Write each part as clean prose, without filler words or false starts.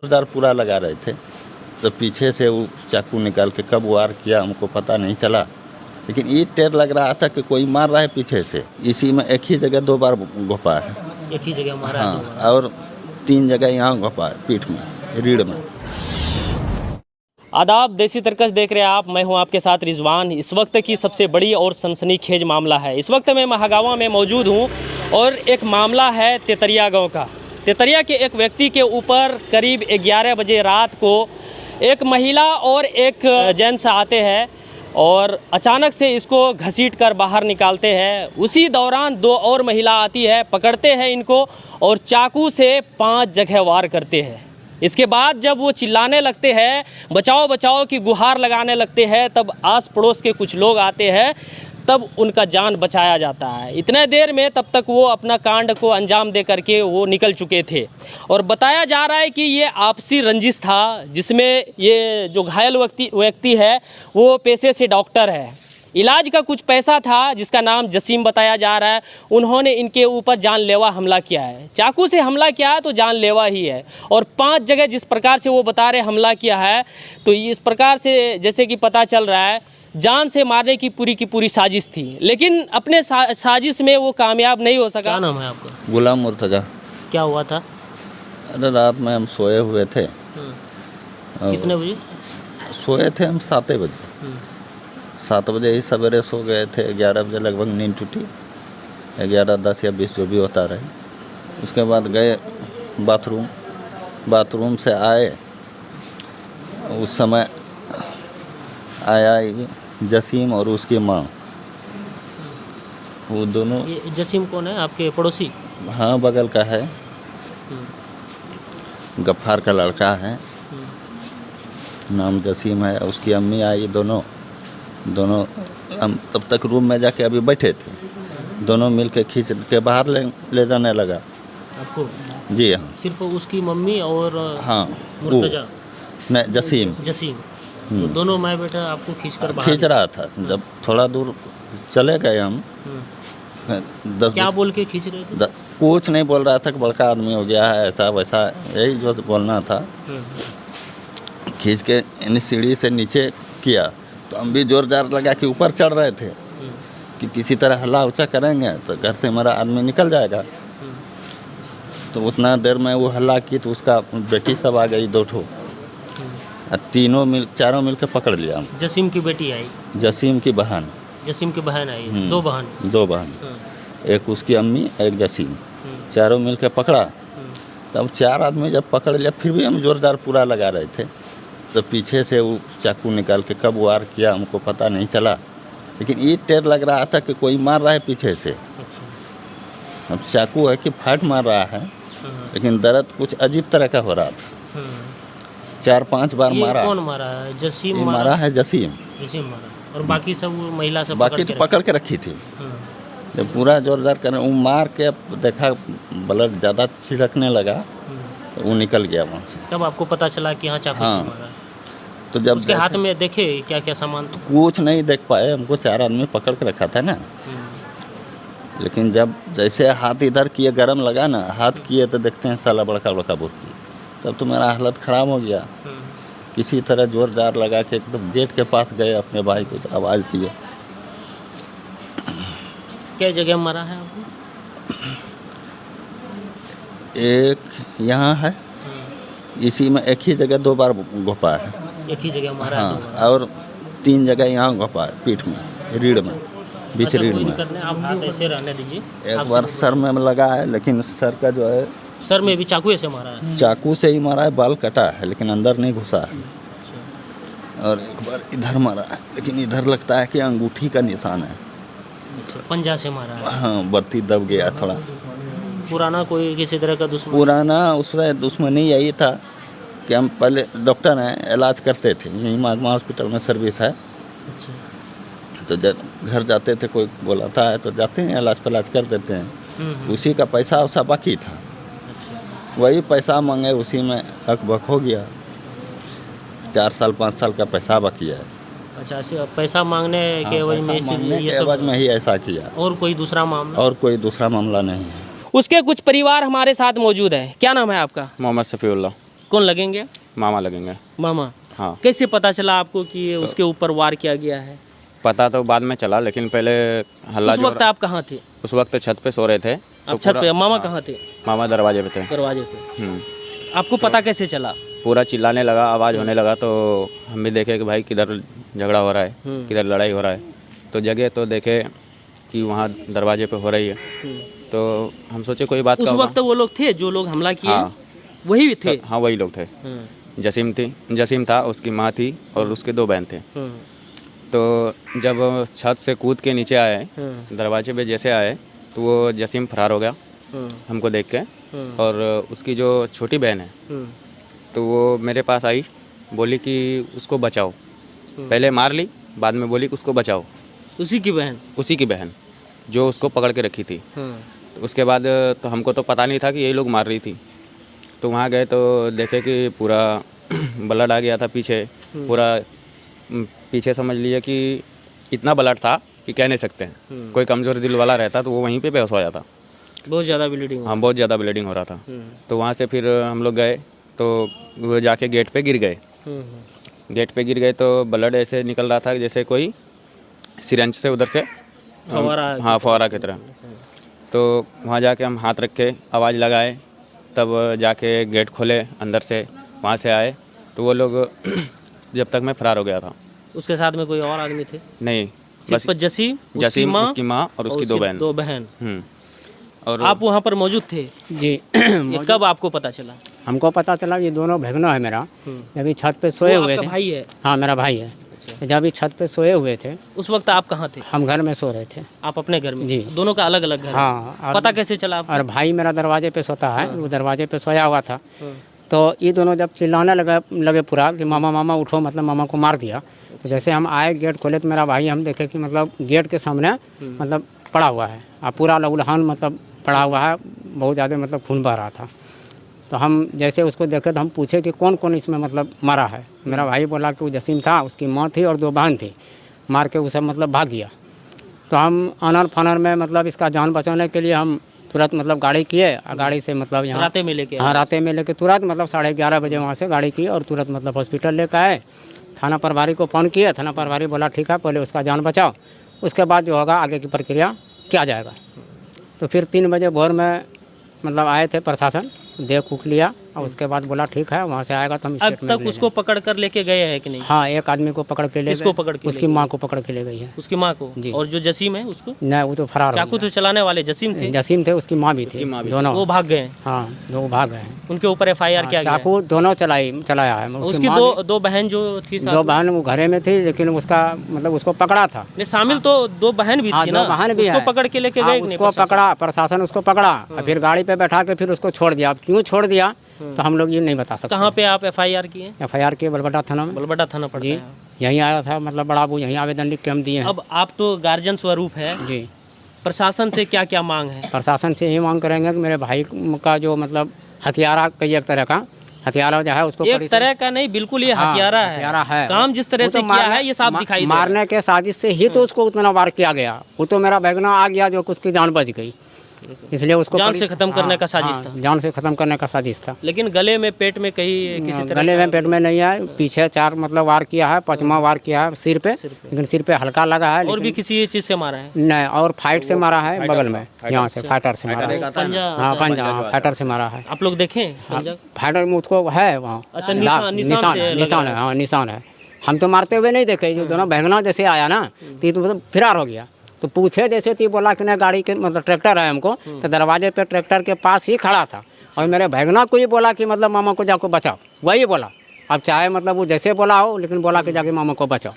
जोरदार पूरा लगा रहे थे तो पीछे से वो चाकू निकाल के कब वार किया हमको पता नहीं चला, लेकिन ये टेर लग रहा था कि कोई मार रहा है पीछे से। इसी में एक ही जगह 2 बार घोपा है, एक ही जगह मारा है? हाँ, और 3 जगह यहाँ घोपा है, पीठ में, रीढ़ में। आदाब, देसी तरकश देख रहे हैं आप। मैं हूं आपके साथ रिजवान। इस वक्त की सबसे बड़ी और सनसनीखेज मामला है। इस वक्त मैं महागावा में मौजूद हूं और एक मामला है तेतरिया गांव का। तेतरिया के एक व्यक्ति के ऊपर करीब 11 बजे रात को एक महिला और एक जेंट्स आते हैं और अचानक से इसको घसीट कर बाहर निकालते हैं। उसी दौरान 2 और महिला आती है, पकड़ते हैं इनको और चाकू से 5 जगह वार करते हैं। इसके बाद जब वो चिल्लाने लगते हैं, बचाओ बचाओ की गुहार लगाने लगते हैं, तब आस पड़ोस के कुछ लोग आते हैं, तब उनका जान बचाया जाता है। इतने देर में तब तक वो अपना कांड को अंजाम दे करके वो निकल चुके थे। और बताया जा रहा है कि ये आपसी रंजिश था, जिसमें ये जो घायल व्यक्ति है वो पेशे से डॉक्टर है। इलाज का कुछ पैसा था जिसका नाम जसीम बताया जा रहा है। उन्होंने इनके ऊपर जानलेवा हमला किया है, चाकू से हमला किया है तो जानलेवा ही है। और 5 जगह जिस प्रकार से वो बता रहे हमला किया है, तो इस प्रकार से जैसे कि पता चल रहा है जान से मारने की पूरी साजिश थी, लेकिन अपने साजिश में वो कामयाब नहीं हो सका। क्या नाम है आपका? गुलाम मुर्तजा। क्या हुआ था? अरे रात में हम सोए हुए थे। कितने बजे सोए थे? हम 7 बजे। 7 बजे ही सवेरे सो गए थे। 11 बजे लगभग नींद टूटी। 11:10 या 20 जो भी होता रहे। उसके बाद गए बाथरूम से आए। उस समय आया जसीम और उसकी माँ, वो दोनों। ये जसीम कौन है? आपके पड़ोसी? हाँ, बगल का है, गफ्फार का लड़का है, नाम जसीम है। उसकी अम्मी आई। दोनों हम तब तक रूम में जाके अभी बैठे थे। दोनों मिल के खींच के बाहर ले जाने लगा। आपको? जी हाँ। सिर्फ उसकी मम्मी और? हाँ, मुर्तजा? नहीं, जसीम। तो दोनों मैं बेटा आपको खींच रहा था। जब थोड़ा दूर चले गए हम, 10 क्या बोल के खींच रहे थे? कुछ नहीं बोल रहा था कि बड़का आदमी हो गया है, ऐसा वैसा, यही जो बोलना था। खींच के इन सीढ़ी से नीचे किया तो हम भी जोर जार लगा कि ऊपर चढ़ रहे थे कि किसी तरह हल्ला ऊँचा करेंगे तो घर से हमारा आदमी निकल जाएगा। तो उतना देर में वो हल्ला की तो उसका बेटी सब आ गई, 2 ठो। चारों मिल के पकड़ लिया। जसीम की बेटी आई? जसीम की बहन। जसीम की बहन आई? 2 बहन? एक उसकी अम्मी, एक जसीम। चारों मिल के पकड़ा। तब 4 आदमी जब पकड़ लिया, फिर भी हम जोरदार पूरा लगा रहे थे तो पीछे से वो चाकू निकाल के कब वार किया हमको पता नहीं चला, लेकिन ये टेर लग रहा था कि कोई मार रहा है पीछे से। अब चाकू है कि फाट मार रहा है, लेकिन दर्द कुछ अजीब तरह का हो रहा था। 4-5 बार मारा। कौन मारा है? जसीम मारा है? जसीम मारा। और बाकी सब महिला सब बाकी तो पकड़ के रखी थी। जब पूरा जोरदार करने वो मार के देखा ब्लड ज़्यादा छिड़कने लगा तो वो निकल गया वहाँ से। तब आपको पता चला कि हाँ चाकू से मारा। तो जब उसके हाथ में देखे क्या क्या सामान था? कुछ नहीं देख पाए, हमको 4 आदमी पकड़ के रखा था ना। लेकिन जब जैसे हाथ इधर किए, गरम लगा ना, हाथ किए तो देखते हैं साला बड़का बुर्की। तब तो मेरा हालत ख़राब हो गया। किसी तरह जोर जार लगा के एकदम गेट के पास गए अपने भाई को, तो आवाज़ दिए। क्या जगह मारा है आपको? एक यहाँ है, इसी में एक ही जगह 2 बार घोपा है। एक ही जगह मारा? हाँ, और 3 जगह यहाँ घोपा है, पीठ में, रीढ़ में, बीच रीढ़ में। आप हाथ ऐसे रहने दीजिए। एक बार सर में लगा है, लेकिन सर का जो है, सर में भी चाकू से मारा है? चाकू से ही मारा है, बाल कटा है लेकिन अंदर नहीं घुसा है। और एक बार इधर मारा है, लेकिन इधर लगता है कि अंगूठी का निशान है। पंजा से मारा है? हाँ, बत्ती दब गया थोड़ा। पुराना कोई किसी तरह का दुश्मन? पुराना उसमें दुश्मनी यही था कि हम पहले डॉक्टर हैं, इलाज करते थे, यहीं मागमा हॉस्पिटल में सर्विस है। अच्छा। तो जब घर जाते थे, कोई बुलाता है तो जाते हैं, इलाज कर देते हैं। उसी का पैसा वैसा बाकी था। अच्छा। वही पैसा मांगे, उसी में हक-बक हो गया। 4 साल 5 साल का पैसा बाकी है। अच्छा, पैसा मांगने के एवज में ही ऐसा किया। और कोई दूसरा मामला? और कोई दूसरा मामला नहीं है। उसके कुछ परिवार हमारे साथ मौजूद है। क्या नाम है आपका? मोहम्मद सफ़ीउल्लाह। कौन लगेंगे? मामा लगेंगे। मामा। हाँ। कैसे पता चला आपको कि उसके ऊपर वार किया गया है? पता तो बाद में चला, लेकिन पहले हल्ला उस वक्त आप कहाँ थे? उस वक्त छत पे सो रहे थे। आप छत पे, मामा कहाँ थे? मामा दरवाजे पे थे। दरवाजे पे। आपको पता कैसे चला? पूरा चिल्लाने लगा, आवाज़ होने लगा, तो हम भी देखे कि भाई किधर झगड़ा हो रहा है, किधर लड़ाई हो रहा है। तो जगह तो देखे कि वहाँ दरवाजे पे हो रही है, तो हम सोचे कोई बात उस वक्त वो लोग थे जो लोग हमला किए? हाँ। वही भी थे? हाँ, वही लोग थे। जसीम था, उसकी माँ थी और उसके 2 बहन थे। तो जब छत से कूद के नीचे आए, दरवाजे पे जैसे आए, तो वो जसीम फरार हो गया हमको देख के। और उसकी जो छोटी बहन है, तो वो मेरे पास आई, बोली कि उसको बचाओ। पहले मार ली, बाद में बोली कि उसको बचाओ। उसी की बहन? उसी की बहन जो उसको पकड़ के रखी थी। तो उसके बाद तो हमको तो पता नहीं था कि यही लोग मार रही थी। तो वहाँ गए तो देखे कि पूरा ब्लड आ गया था पीछे, पूरा पीछे समझ लीजिए कि इतना ब्लड था कि कह नहीं सकते हैं। कोई कमज़ोर दिल वाला रहता तो वो वहीं पे बेहोश हो जाता। बहुत ज़्यादा ब्लीडिंग? हाँ, बहुत ज़्यादा ब्लीडिंग हो रहा था। तो वहाँ से फिर हम लोग गए तो वो जाके गेट पे गिर गए। गेट पे गिर गए तो ब्लड ऐसे निकल रहा था जैसे कोई सिरंज से उधर से फव्वारा की तरह। तो वहाँ जाके हम हाथ रखे, आवाज़ लगाए, तब जाके गेट खोले अंदर से, वहाँ से आए तो वो लोग जब तक मैं फरार हो गया था। उसके साथ में कोई और आदमी थे? नहीं, बस जसीम, उसकी माँ और उसकी 2 बहन। 2 बहन। और आप वहाँ पर मौजूद थे? जी। ये कब आपको पता चला? हमको पता चला ये दोनों भगना है मेरा, जब ये छत पे सोए हुए थे। भाई है? हाँ, मेरा भाई है। जब ये छत पे सोए हुए थे, उस वक्त आप कहाँ थे? हम घर में सो रहे थे। आप अपने घर में? जी। दोनों का अलग अलग घर? हाँ। पता कैसे चला आपको? और भाई मेरा दरवाजे पे सोता है, वो दरवाजे पे सोया हुआ था। तो ये दोनों जब चिल्लाने लगे पूरा कि मामा मामा उठो, मतलब मामा को मार दिया। तो जैसे हम आए, गेट खोले, तो मेरा भाई, हम देखे कि मतलब गेट के सामने मतलब पड़ा हुआ है, और पूरा लहूलुहान मतलब पड़ा हुआ है, बहुत ज़्यादा मतलब खून बह रहा था। तो हम जैसे उसको देखे तो हम पूछे कि कौन कौन इसमें मतलब मारा है। मेरा भाई बोला कि वो जसीम था, उसकी माँ थी और 2 बहन थी, मार के उसे मतलब भाग गया। तो हम अनर फनर में मतलब इसका जान बचाने के लिए हम तुरंत मतलब गाड़ी किए, गाड़ी से मतलब यहाँ राते में लेके? हाँ, राते में लेके तुरंत मतलब 11:30 बजे वहाँ से गाड़ी की और तुरंत मतलब हॉस्पिटल लेकर आए। थाना प्रभारी को फ़ोन किया, थाना प्रभारी बोला ठीक है, पहले उसका जान बचाओ, उसके बाद जो होगा आगे की प्रक्रिया किया जाएगा। तो फिर 3 बजे भोर में मतलब आए थे प्रशासन, देख उख लिया और उसके बाद बोला ठीक है, वहाँ से आएगा तो हम अब तक उसको पकड़ कर लेके गए हैं कि नहीं? हाँ, एक आदमी को पकड़ के ले गए। पकड़ के? उसकी माँ को पकड़ के ले गई है। उसकी माँ को? जी। और जो जसीम है उसको? नहीं, वो तो फरार हो गया। चाकू तो चलाने वाले जसीम थे? उसकी माँ भी थी, दोनों। वो भाग गए? हाँ, 2 भाग गए। उनके ऊपर FIR किया गया? चाकू दोनों चलाया है। उसकी 2 बहन जो थी? 2 बहन वो घरे में थी, लेकिन उसका मतलब उसको पकड़ा था। शामिल तो 2 बहन भी थी ना? 2 बहन भी है। उसको पकड़ के लेके गए? उसको पकड़ा, प्रशासन उसको पकड़ा और फिर गाड़ी पे बैठा के फिर उसको छोड़ दिया। क्यों छोड़ दिया तो हम लोग ये नहीं बता सकते। कहाँ पे आप FIR किए? FIR किए बलबटा थाना में। बलबटा थाना पड़ता है? यहीं आया था, मतलब बड़ा वो यहीं आवेदन लिख के हम दिए हैं। अब आप तो गार्जियन स्वरूप है जी, प्रशासन से क्या क्या मांग है? प्रशासन से यही मांग करेंगे कि मेरे भाई का जो मतलब हथियारा, कई एक तरह का हथियारा जो है उसको, एक तरह का नहीं, बिल्कुल ये हथियारा है। काम जिस तरह से किया है ये साफ दिखाई दे रहा है। मारने के साजिश से ही तो उसको उतना वार किया गया। वो तो मेरा भगना आ गया जो उसकी जान बच गई, इसलिए उसको जान से खत्म करने का साजिश था। जान से खत्म करने का साजिश था। लेकिन गले में, पेट में कहीं किसी तरह? गले में, पेट में नहीं है, पीछे 4 मतलब वार किया है, 5वां वार किया है सिर पे, लेकिन सिर पे हल्का लगा है। और भी किसी चीज से मारा है? नहीं, और फाइट से मारा है बगल में, यहाँ से फाइटर से मारा है। पंजा? हाँ, पंजा, फाइटर से मारा है। आप लोग देखें फाइटर में उसको है वहाँ। अच्छा, निशान है। हाँ, निशान है। हम तो मारते हुए नहीं देखे, जो दोनों बहना जैसे आया ना तो मतलब फरार हो गया। तो पूछे जैसे थी, बोला कि नहीं गाड़ी के मतलब ट्रैक्टर है हमको, तो दरवाजे पे ट्रैक्टर के पास ही खड़ा था और मेरे भगना को ही बोला कि मतलब मामा को जाको बचाओ, वही बोला। अब चाहे मतलब वो जैसे बोला हो, लेकिन बोला कि जाके मामा को बचाओ।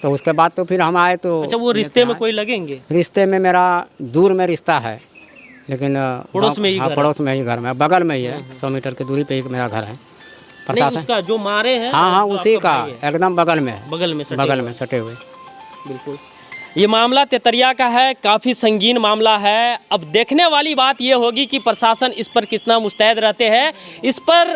तो उसके बाद तो फिर हम आए तो। अच्छा, वो रिश्ते में कोई लगेंगे? रिश्ते में मेरा दूर में रिश्ता है, लेकिन पड़ोस में ही? हाँ, पड़ोस में ही घर में, बगल में ही है, 100 मीटर की दूरी पे ही मेरा घर है। प्रशासन उसका जो मारे हैं? हाँ, उसी का एकदम बगल में सटे हुए। बिल्कुल, ये मामला तेतरिया का है, काफ़ी संगीन मामला है। अब देखने वाली बात ये होगी कि प्रशासन इस पर कितना मुस्तैद रहते हैं, इस पर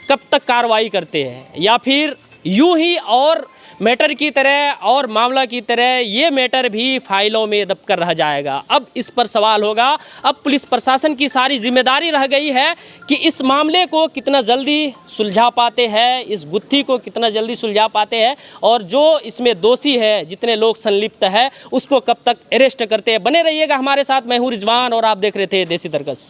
कब तक कार्रवाई करते हैं, या फिर यूं ही और मैटर की तरह और मामला की तरह ये मैटर भी फाइलों में दब कर रह जाएगा। अब इस पर सवाल होगा, अब पुलिस प्रशासन की सारी जिम्मेदारी रह गई है कि इस मामले को कितना जल्दी सुलझा पाते हैं, इस गुत्थी को कितना जल्दी सुलझा पाते हैं और जो इसमें दोषी है, जितने लोग संलिप्त है, उसको कब तक अरेस्ट करते हैं। बने रहिएगा हमारे साथ। मैं हूँ रिजवान और आप देख रहे थे देसी दरकस।